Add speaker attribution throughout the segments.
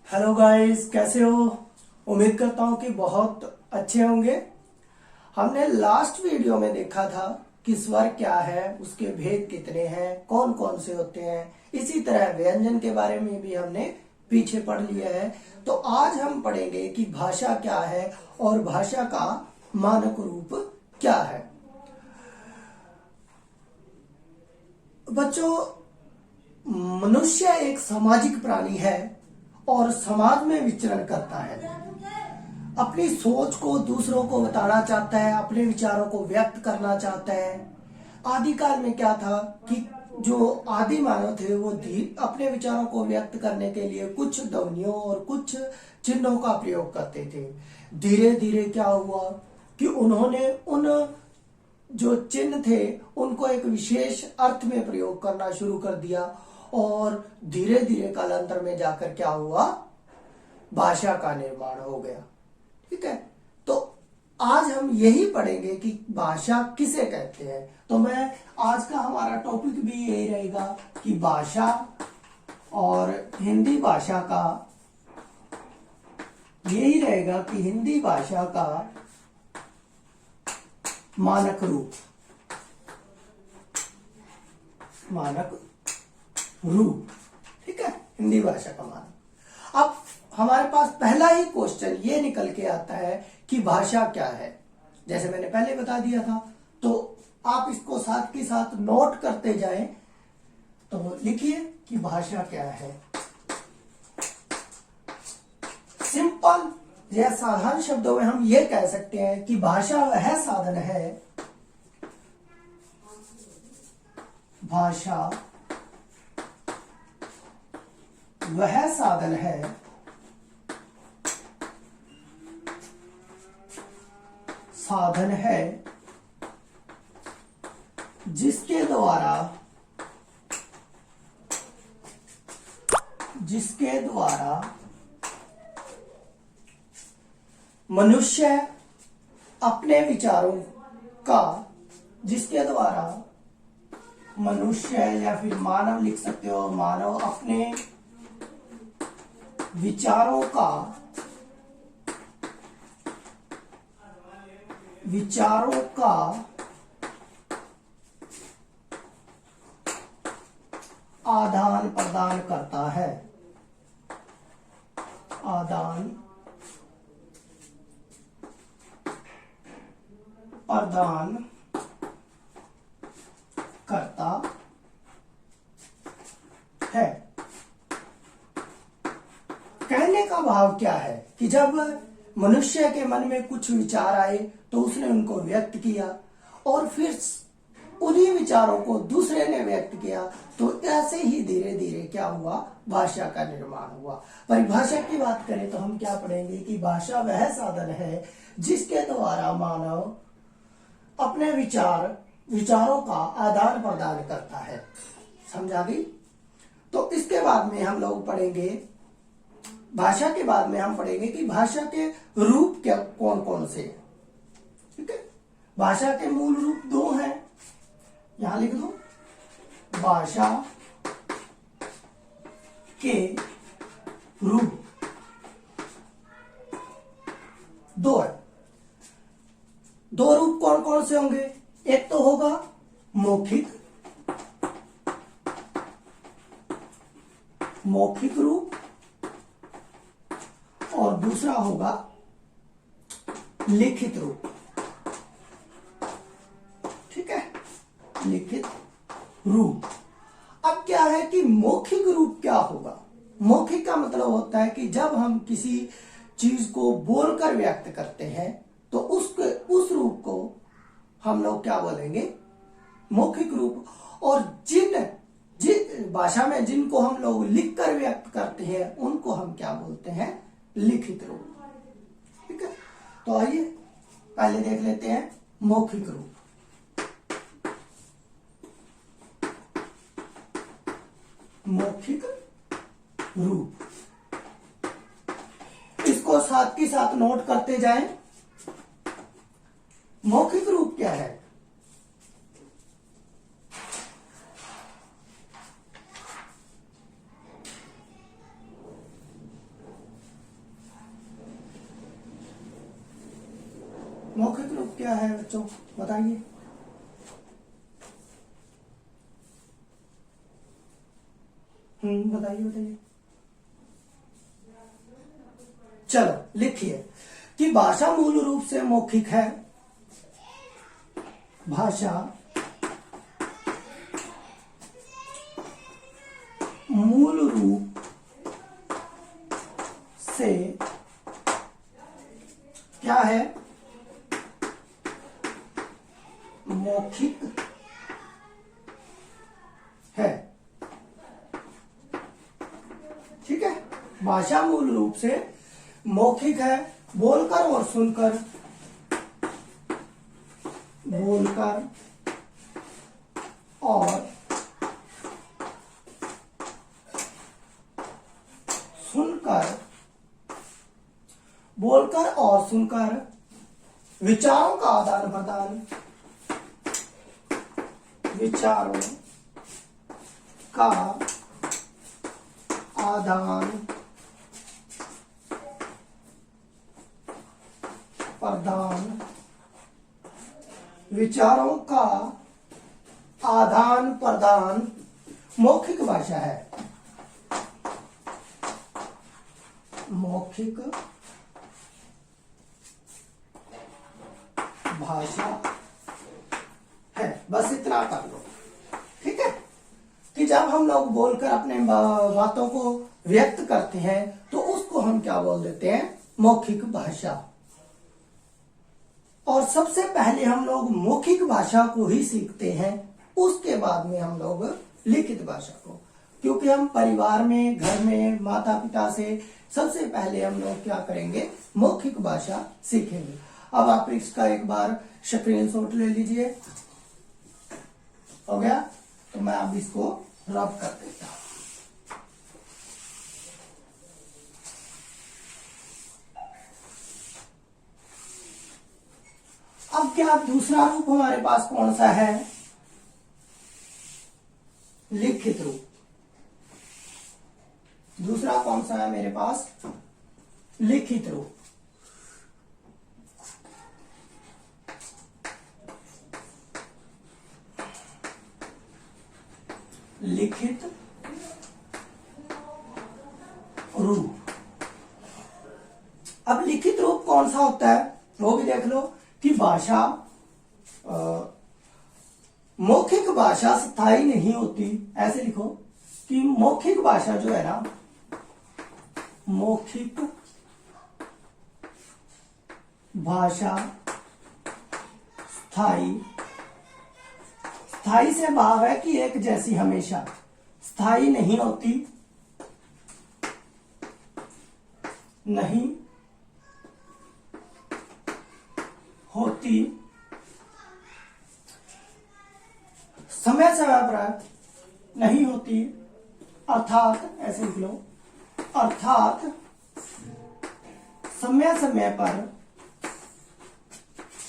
Speaker 1: Hello guys, कैसे हो? उम्मीद करता हूँ कि बहुत अच्छे होंगे। हमने लास्ट वीडियो में देखा था कि स्वर क्या है, उसके भेद कितने हैं, कौन कौन से होते हैं। इसी तरह व्यंजन के बारे में भी हमने पीछे पढ़ लिया है। तो आज हम पढ़ेंगे कि भाषा क्या है और भाषा का मानक रूप क्या है। बच्चों, मनुष्य एक सामाजिक प्राणी है और समाज में विचरण करता है। अपनी सोच को दूसरों को बताना चाहता है, अपने विचारों को व्यक्त करना चाहता है। आदिकाल में क्या था कि जो आदि मानव थे वो अपने विचारों को व्यक्त करने के लिए कुछ ध्वनियों और कुछ चिन्हों का प्रयोग करते थे। धीरे धीरे क्या हुआ कि उन्होंने उन जो चिन्ह थे उनको एक विशेष अर्थ में प्रयोग करना शुरू कर दिया और धीरे धीरे कालांतर में जाकर क्या हुआ, भाषा का निर्माण हो गया। ठीक है, तो आज हम यही पढ़ेंगे कि भाषा किसे कहते हैं। तो मैं आज का हमारा टॉपिक भी यही रहेगा कि भाषा और हिंदी भाषा का यही रहेगा कि हिंदी भाषा का मानक रूप, ठीक है, हिंदी भाषा का मानक। अब हमारे पास पहला ही क्वेश्चन ये निकल के आता है कि भाषा क्या है। जैसे मैंने पहले बता दिया था, तो आप इसको साथ के साथ नोट करते जाएं। तो लिखिए कि भाषा क्या है। सिंपल या साधारण शब्दों में हम ये कह सकते हैं कि भाषा वह साधन है, भाषा वह साधन है जिसके द्वारा मनुष्य अपने विचारों का, जिसके द्वारा मनुष्य या फिर मानव लिख सकते हो, मानव अपने विचारों का आदान प्रदान करता है। आदान प्रदान करता है। कहने का भाव क्या है कि जब मनुष्य के मन में कुछ विचार आए तो उसने उनको व्यक्त किया और फिर उन्हीं विचारों को दूसरे ने व्यक्त किया, तो ऐसे ही धीरे धीरे क्या हुआ, भाषा का निर्माण हुआ। परिभाषा की बात करें तो हम क्या पढ़ेंगे कि भाषा वह साधन है जिसके द्वारा मानव अपने विचारों का आदान प्रदान करता है। समझा गई? तो इसके बाद में हम लोग पढ़ेंगे, भाषा के बाद में हम पढ़ेंगे कि भाषा के रूप क्या कौन कौन से हैं। ठीक है, भाषा के मूल रूप दो हैं, यहां लिख दो। भाषा के रूप दो है। दो रूप कौन कौन से होंगे? एक तो होगा मौखिक रूप और दूसरा होगा लिखित रूप। ठीक है, लिखित रूप। अब क्या है कि मौखिक रूप क्या होगा? मौखिक का मतलब होता है कि जब हम किसी चीज को बोलकर व्यक्त करते हैं तो उस रूप को हम लोग क्या बोलेंगे, मौखिक रूप। और जिन भाषा में जिनको हम लोग लिखकर व्यक्त करते हैं उनको हम क्या बोलते हैं, लिखित रूप। ठीक है, तो आइए पहले देख लेते हैं मौखिक रूप। मौखिक रूप, इसको साथ के साथ नोट करते जाएं। मौखिक रूप क्या है? मौखिक रूप क्या है बच्चों, बताइए। बताइए बताइए। चलो लिखिए कि भाषा मूल रूप से मौखिक है। भाषा मूल रूप से क्या है, मौखिक है। ठीक है, भाषा मूल रूप से मौखिक है। बोलकर और सुनकर, बोलकर और सुनकर, बोलकर और सुनकर विचारों का आदान प्रदान, विचारों का आदान प्रदान, विचारों का आदान प्रदान मौखिक भाषा है। मौखिक भाषा है, बस इतना कर लो। ठीक है, कि जब हम लोग बोलकर अपने बातों को व्यक्त करते हैं तो उसको हम क्या बोल देते हैं, मौखिक भाषा। और सबसे पहले हम लोग मौखिक भाषा को ही सीखते हैं, उसके बाद में हम लोग लिखित भाषा को, क्योंकि हम परिवार में, घर में माता पिता से सबसे पहले हम लोग क्या करेंगे, मौखिक भाषा सीखेंगे। अब आप इसका एक बार स्क्रीनशॉट ले लीजिए। हो गया, तो मैं अब इसको रब कर देता हूं। अब क्या दूसरा रूप हमारे पास कौन सा है, लिखित रूप। दूसरा कौन सा है मेरे पास, लिखित रूप। लिखित रूप। अब लिखित रूप कौन सा होता है वो भी देख लो कि भाषा, मौखिक भाषा स्थायी नहीं होती। ऐसे लिखो कि मौखिक भाषा जो है ना, मौखिक भाषा स्थायी, स्थायी से भाव है कि एक जैसी, हमेशा स्थायी नहीं होती, नहीं होती, समय समय पर नहीं होती, अर्थात ऐसे लिख लो, अर्थात समय समय पर,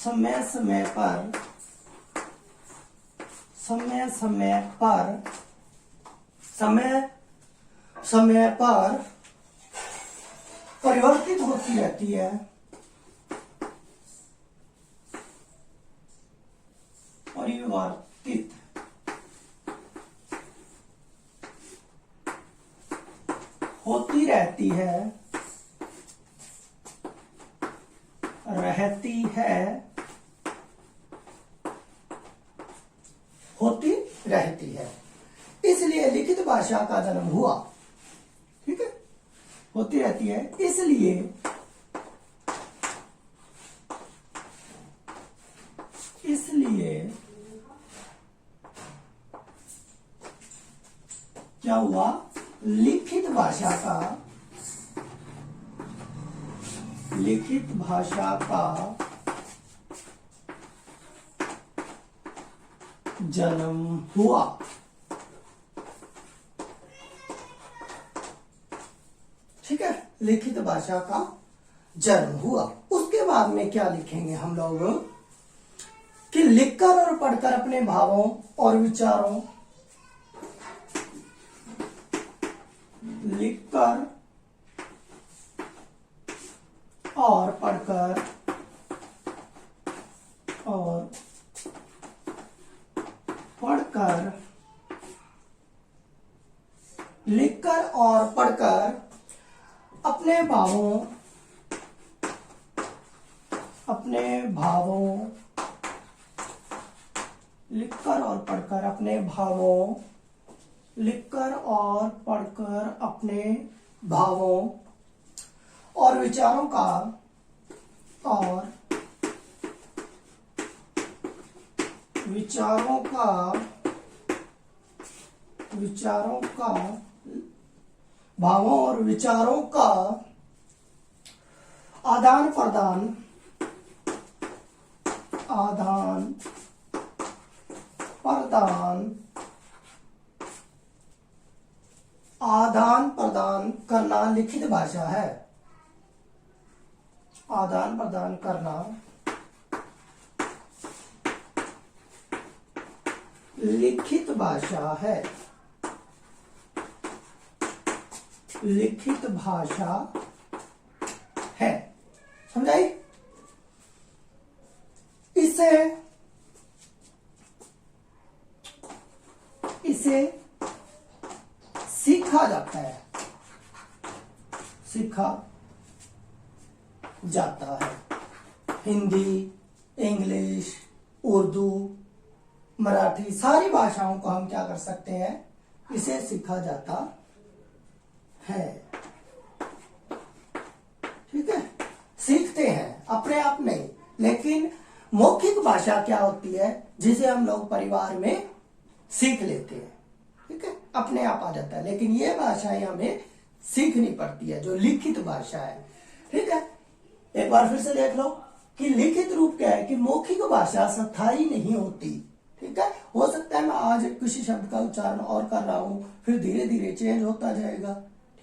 Speaker 1: समय समय पर, समय समय पर, समय समय पर परिवर्तित होती रहती है, परिवर्तित होती रहती है, रहती है, होती रहती है। इसलिए लिखित भाषा का जन्म हुआ। ठीक है, होती रहती है, इसलिए क्या हुआ, लिखित भाषा का, लिखित भाषा का जन्म हुआ। ठीक है, लिखित भाषा का जन्म हुआ। उसके बाद में क्या लिखेंगे हम लोग कि लिखकर और पढ़कर अपने भावों और विचारों, लिखकर और पढ़कर लिखकर और पढ़कर अपने भावों लिखकर और पढ़कर अपने भावों लिखकर और पढ़कर अपने भावों और विचारों का भावों और विचारों का आदान प्रदान करना लिखित भाषा है। आदान प्रदान करना लिखित भाषा है। लिखित भाषा है, समझाई? इसे सीखा जाता है। हिंदी, इंग्लिश, उर्दू, मराठी, सारी भाषाओं को हम क्या कर सकते हैं? इसे सीखा जाता है। ठीक है, सीखते हैं, अपने आप नहीं। लेकिन मौखिक भाषा क्या होती है? जिसे हम लोग परिवार में सीख लेते हैं। ठीक है, अपने आप आ जाता है। लेकिन ये भाषाएं हमें सीखनी पड़ती है, जो लिखित भाषा है। ठीक है, एक बार फिर से देख लो कि लिखित रूप क्या है कि मौखिक भाषा स्थायी नहीं होती। ठीक है, हो सकता है मैं आज किसी शब्द का उच्चारण और कर रहा हूं, फिर धीरे धीरे चेंज होता जाएगा।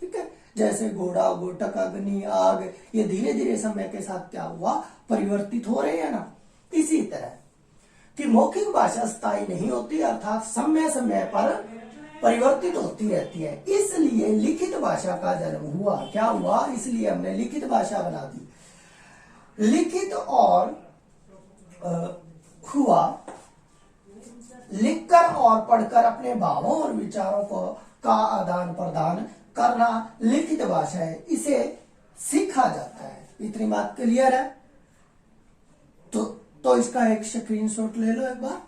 Speaker 1: ठीक है, जैसे घोड़ा, गोटक, अग्नि, आग, ये धीरे धीरे समय के साथ क्या हुआ? परिवर्तित हो रहे हैं ना। इसी तरह कि मौखिक भाषा स्थायी नहीं होती, अर्थात समय समय पर परिवर्तित होती रहती है। इसलिए लिखित भाषा का जन्म हुआ। क्या हुआ? इसलिए हमने लिखित भाषा बना दी। लिखित और हुआ लिखकर और पढ़कर अपने भावों और विचारों का आदान प्रदान करना लिखित भाषा है। इसे सीखा जाता है। इतनी बात क्लियर है? तो इसका एक स्क्रीनशॉट ले लो एक बार,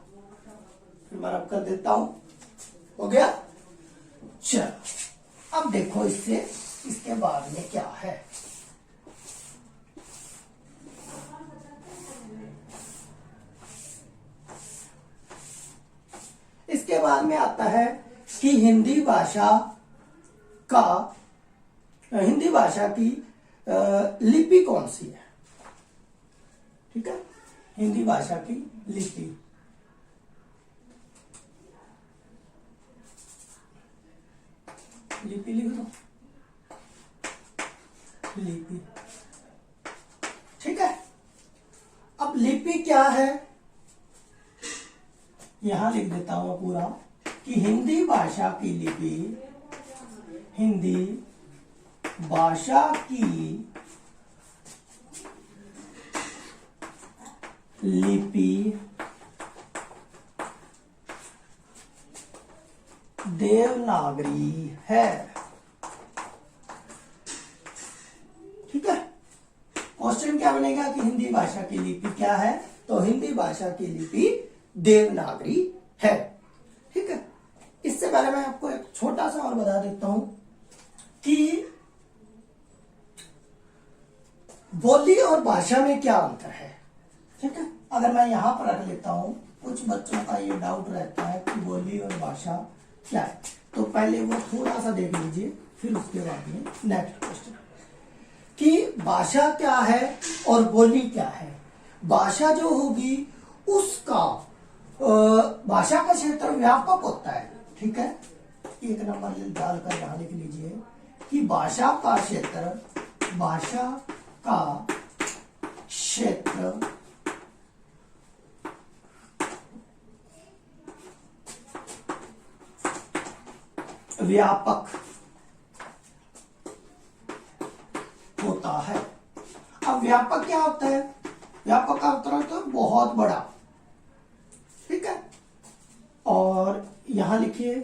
Speaker 1: फिर मैं रब कर देता हूं। हो गया? चलो अब देखो इसके बाद में क्या है। इसके बाद में आता है कि हिंदी भाषा की लिपि कौन सी है। ठीक है, हिंदी भाषा की लिपि। लिपि लिख दो, लिपि। ठीक है, अब लिपि क्या है यहां लिख देता हूं पूरा कि हिंदी भाषा की लिपि, हिंदी भाषा की लिपि देवनागरी है। ठीक है, क्वेश्चन क्या बनेगा कि हिंदी भाषा की लिपि क्या है? तो हिंदी भाषा की लिपि देवनागरी है। ठीक है, इससे पहले मैं आपको एक छोटा सा और बता देता हूं कि बोली और भाषा में क्या अंतर है। ठीक है, अगर मैं यहां पर रख लेता हूं, कुछ बच्चों का ये डाउट रहता है कि बोली और भाषा क्या है, तो पहले वो थोड़ा सा देख लीजिए, फिर उसके बाद में नेक्स्ट क्वेश्चन कि भाषा क्या है और बोली क्या है। भाषा जो होगी उसका भाषा का क्षेत्र व्यापक होता है। ठीक है, एक नंबर डालकर यहां लिख लीजिए कि भाषा का क्षेत्र व्यापक होता है। अब व्यापक क्या होता है? व्यापक का अर्थ है बहुत बड़ा। ठीक है, और यहां लिखिए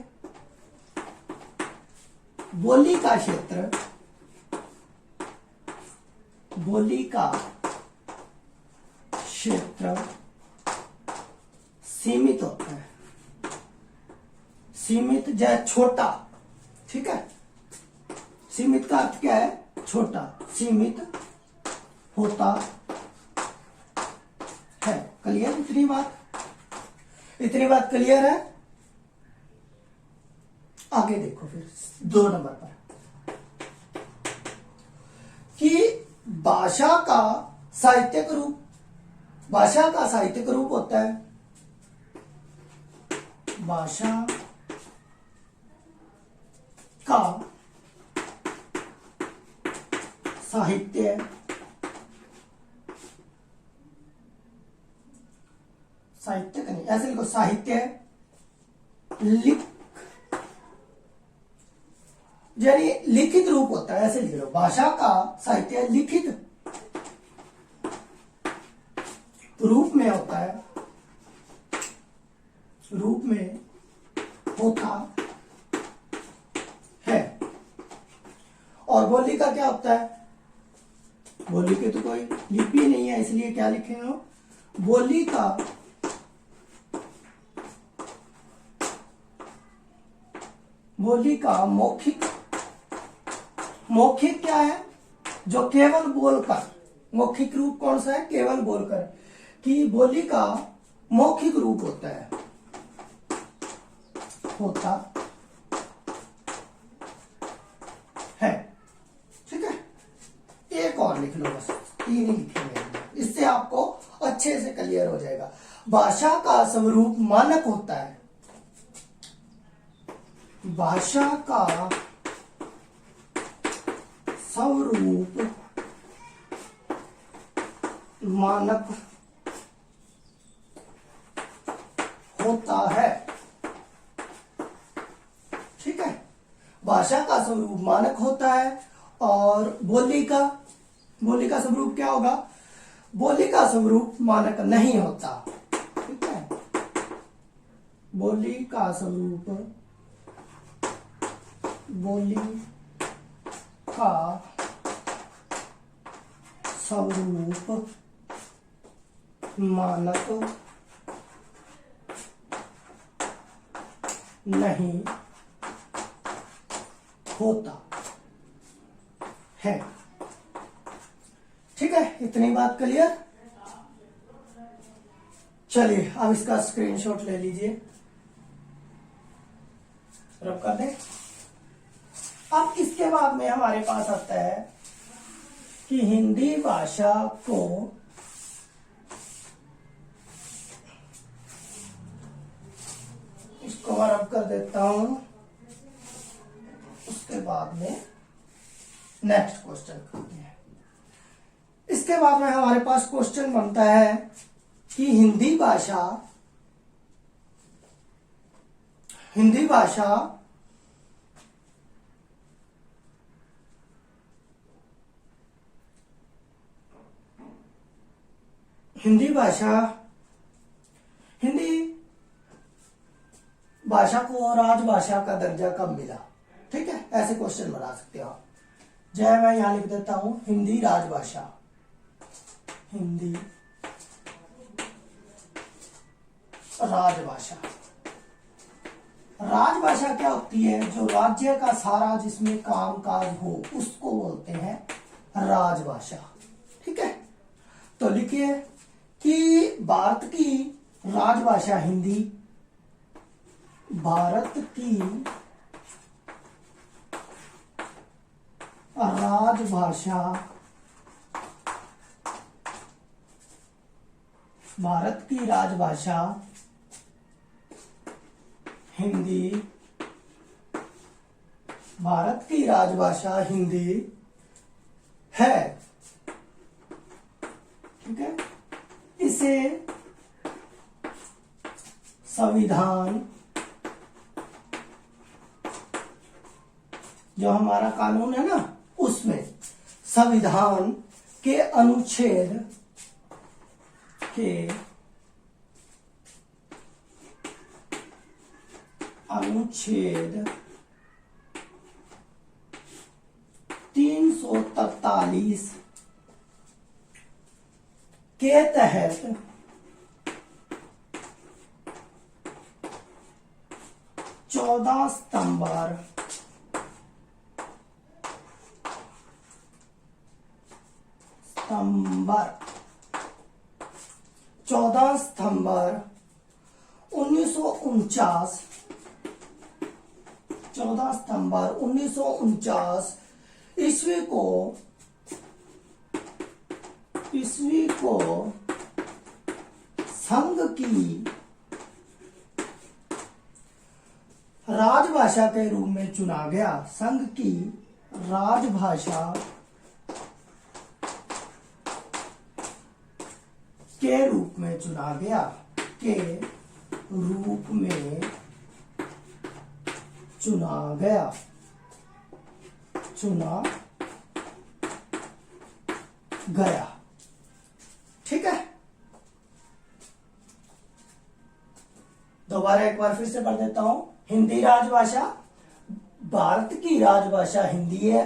Speaker 1: बोली का क्षेत्र, बोली का क्षेत्र सीमित होता है। सीमित जय छोटा, ठीक है। सीमित का अर्थ क्या है? छोटा। सीमित होता है। क्लियर? इतनी बात क्लियर है। आगे देखो फिर 2 नंबर पर कि भाषा का साहित्यिक रूप, भाषा का साहित्यिक रूप होता है, भाषा का साहित्य साहित्य नहीं, ऐसे लिखो, साहित्य लिख, यानी लिखित रूप होता है, ऐसे लिख लो। भाषा का साहित्य लिखित रूप में होता है, रूप में होता है। और बोली का क्या होता है? बोली के तो कोई लिपि नहीं है, इसलिए क्या लिखे हो? बोली का मौखिक। मौखिक क्या है? जो केवल बोलकर, मौखिक रूप कौन सा है? केवल बोलकर। कि बोली का मौखिक रूप होता है, ठीक है। एक और लिख लो, बस 3 ही लिखेंगे, इससे आपको अच्छे से क्लियर हो जाएगा। भाषा का स्वरूप मानक होता है, भाषा का स्वरूप मानक होता है, ठीक है। भाषा का स्वरूप मानक होता है। और बोली का स्वरूप क्या होगा? बोली का स्वरूप मानक नहीं होता, ठीक है। बोली का स्वरूप मानक नहीं होता है, ठीक है। इतनी बात क्लियर? चलिए अब इसका स्क्रीनशॉट ले लीजिए, रब कर दें। अब इसके बाद में हमारे पास आता है कि हिंदी भाषा को इसको मैं रब कर देता हूं। उसके बाद में नेक्स्ट क्वेश्चन करते हैं। इसके बाद में हमारे पास क्वेश्चन बनता है कि हिंदी भाषा हिंदी भाषा को राजभाषा का दर्जा कब मिला, ठीक है। ऐसे क्वेश्चन बना सकते हो आप। जय मैं यहां लिख देता हूं हिंदी राजभाषा। राजभाषा क्या होती है? जो राज्य का सारा जिसमें काम काज हो उसको बोलते हैं राजभाषा, ठीक है। तो लिखिए कि भारत की राजभाषा हिंदी, भारत की राजभाषा हिंदी, भारत की राजभाषा हिंदी है, ठीक है। इसे संविधान, जो हमारा कानून है ना, उसमें संविधान के अनुच्छेद 1 1943 के तहत 14 सितंबर 1949 ईस्वी को संघ की राजभाषा के रूप में चुना गया। संघ की राजभाषा के रूप में चुना गया। के रूप में चुना गया। ठीक है, दोबारा एक बार फिर से पढ़ देता हूं। हिंदी राजभाषा, भारत की राजभाषा हिंदी है,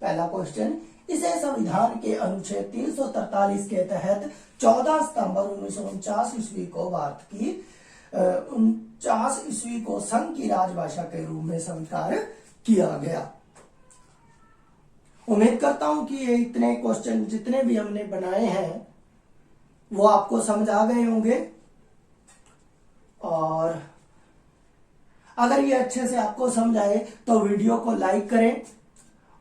Speaker 1: पहला क्वेश्चन। इसे संविधान के अनुच्छेद 343 के तहत 14 सितंबर 1949 ईस्वी को भारत की 49 ईस्वी को संघ की राजभाषा के रूप में स्वीकार किया गया। उम्मीद करता हूं कि ये इतने क्वेश्चन जितने भी हमने बनाए हैं वो आपको समझ आ गए होंगे, और अगर ये अच्छे से आपको समझ आए तो वीडियो को लाइक करें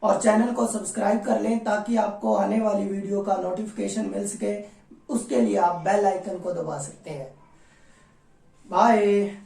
Speaker 1: और चैनल को सब्सक्राइब कर लें ताकि आपको आने वाली वीडियो का नोटिफिकेशन मिल सके। उसके लिए आप बेल आइकन को दबा सकते हैं। बाय।